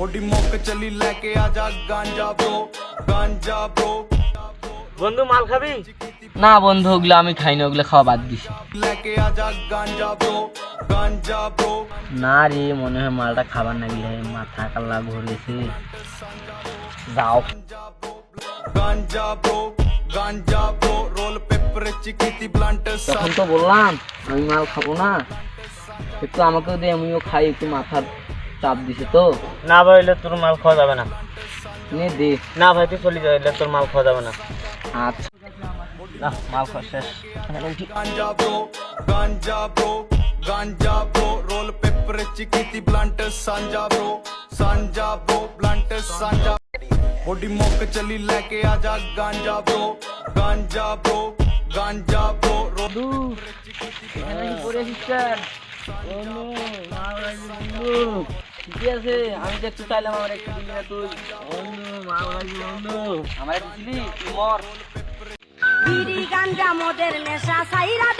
OD mock चली लेके आजा गांजा ब्रो বন্ধু মাল খাবি? না বন্ধু, ওগুলো আমি খাই না, ওগুলো খাওয়া বাদ দিছি। लेके आजा गांजा ब्रो না রে, মনে হয় মালটা খাবার না গেলে মাথা কাল্লা ঘুরেছে। যাও। गांजा ब्रो रोल पेपर चिकिती ब्लंट তখন তো বললাম আমি মাল খাবো না, একটু আমাকেও দে, আমিও খাই, একটু মাথার চাপ দিছে তো। না ভাই, এলে তোর মাল খাওয়া যাবে না। নে দে। না ভাই, তুই চলে যা, এলে তোর মাল খাওয়া যাবে না। আচ্ছা না, মাল খাওয়া শেষ। गांजा ब्रो रोल पेपर चिकिती ब्लंट सांजा ब्रो ब्लंट सांजा बॉडी मोक चली लेके आजा गांजा ब्रो বন্ধু, এখানে কি করে সিস্টার? বন্ধু, মাল লাগবে বন্ধু। ঠিকই আছে, আমি তো একটু চাইলাম, আমার একটু দিলি না তুই। বন্ধু, মাল লাগবে বন্ধু। আমার দিছিলি তুই মর। বিড়ি গাঞ্জা মদের নেশা সাইরা